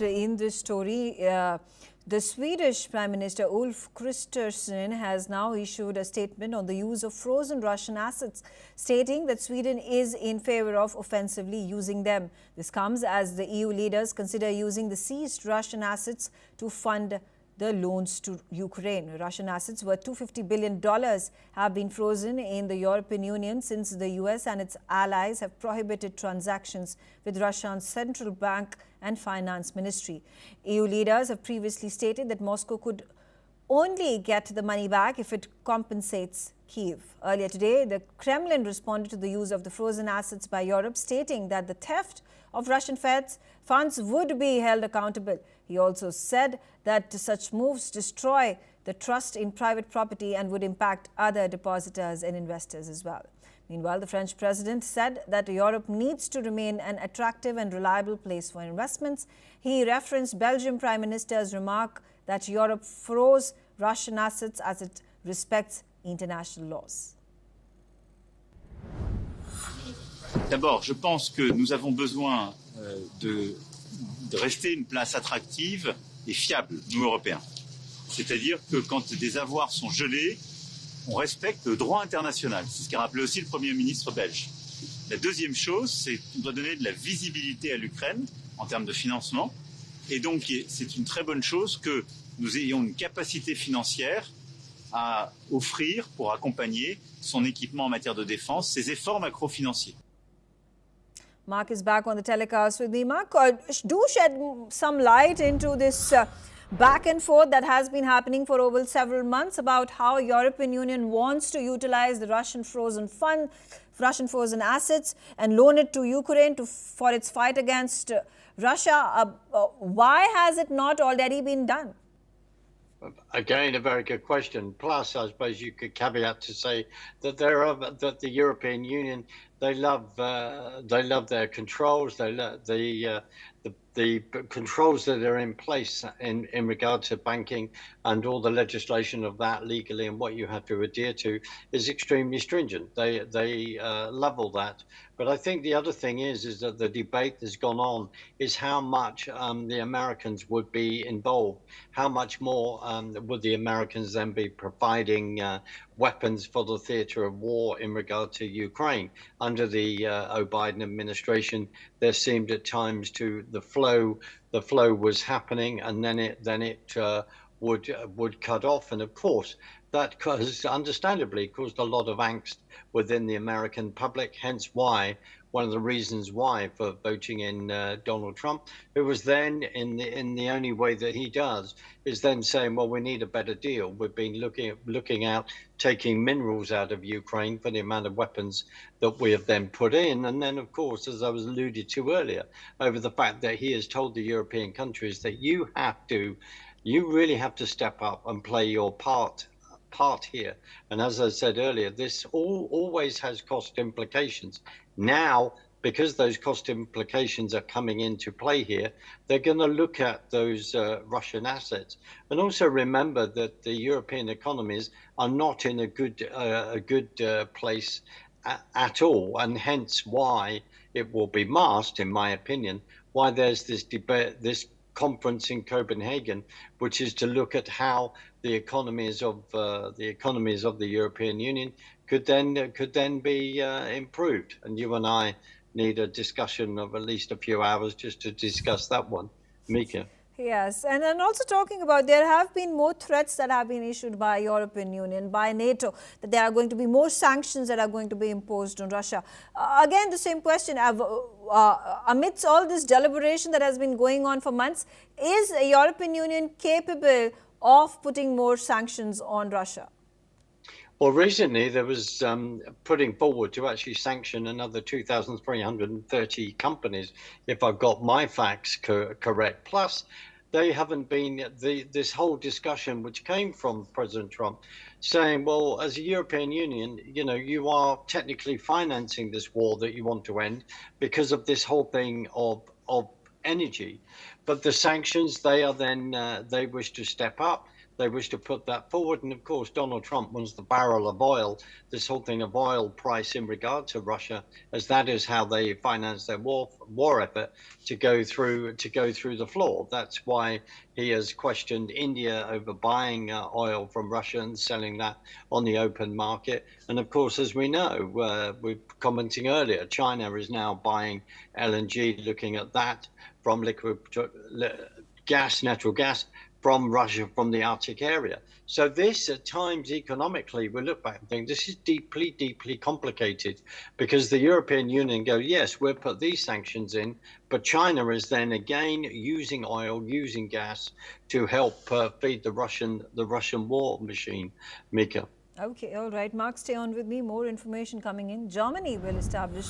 In this story, the Swedish Prime Minister Ulf Kristersson has now issued a statement on the use of frozen Russian assets, stating that Sweden is in favor of offensively using them. This comes as the EU leaders consider using the seized Russian assets to fund the loans to Ukraine. Russian assets worth $250 billion have been frozen in the European Union since the US and its allies have prohibited transactions with Russia's central bank and finance ministry. EU leaders have previously stated that Moscow could only get the money back if it compensates Kyiv. Earlier today, the Kremlin responded to the use of the frozen assets by Europe, stating that the theft of Russian funds would be held accountable. He also said that such moves destroy the trust in private property and would impact other depositors and investors as well. Meanwhile, the French president said that Europe needs to remain an attractive and reliable place for investments. He referenced Belgian Prime Minister's remark that Europe froze Russian assets as it respects international laws. D'abord, je pense que nous avons besoin de rester une place attractive et fiable, nous Européens. C'est-à-dire que quand des avoirs sont gelés, on respecte le droit international. C'est ce qu'a rappelé aussi le Premier ministre belge. La deuxième chose, c'est qu'on doit donner de la visibilité à l'Ukraine en termes de financement. Et donc, c'est une très bonne chose que nous ayons une capacité financière à offrir pour accompagner son équipement en matière de défense, ses efforts macro-financiers. Mark is back on the telecast with me. Mark, do shed some light into this back and forth that has been happening for over several months about how European Union wants to utilize the Russian frozen assets and loan it to Ukraine for its fight against Russia. Why has it not already been done? Again, a very good question. Plus, I suppose you could caveat to say that that the European Union, they love their controls. They love the controls that are in place in regard to banking, and all the legislation of that legally and what you have to adhere to is extremely stringent. They love all that. But I think the other thing is that the debate that's gone on is how much the Americans would be involved. How much more would the Americans then be providing weapons for the theater of war in regard to Ukraine? Under the Biden administration, there seemed at times to the flow was happening, and then it would cut off. And of course, that understandably caused a lot of angst within the American public, hence why one of the reasons why for voting in Donald Trump, who was then in the only way that he does is then saying, well, we need a better deal. We've been looking out taking minerals out of Ukraine for the amount of weapons that we have then put in. And then, of course, as I was alluded to earlier, over the fact that he has told the European countries that you really have to step up and play your part here. And as I said earlier, this always has cost implications. Now, because those cost implications are coming into play here, they're going to look at those Russian assets. And also remember that the European economies are not in a good place at all, and hence why it will be masked, in my opinion, why there's this debate, this conference in Copenhagen, which is to look at how the economies of the European Union could then be improved. And you and I need a discussion of at least a few hours just to discuss that one, Mika. Yes, and then also talking about there have been more threats that have been issued by European Union, by NATO, that there are going to be more sanctions that are going to be imposed on Russia. Again, the same question, amidst all this deliberation that has been going on for months, is the European Union capable of putting more sanctions on Russia? Well, recently there was putting forward to actually sanction another 2,330 companies, if I've got my facts correct. Plus, they haven't been this whole discussion which came from President Trump saying, well, as a European Union, you are technically financing this war that you want to end because of this whole thing of energy. But the sanctions, they wish to step up. they wish to put that forward. And of course, Donald Trump wants the barrel of oil, this whole thing of oil price in regard to Russia, as that is how they finance their war effort to go through the floor. That's why he has questioned India over buying oil from Russia and selling that on the open market. And of course, as we know, we were commenting earlier, China is now buying LNG, looking at that from liquid gas, natural gas from Russia, from the Arctic area. So this, at times, economically, we look back and think this is deeply, deeply complicated, because the European Union go, yes, we'll put these sanctions in, but China is then again using oil, using gas to help feed the Russian war machine, Mika. Okay, all right. Mark, stay on with me. More information coming in. Germany will establish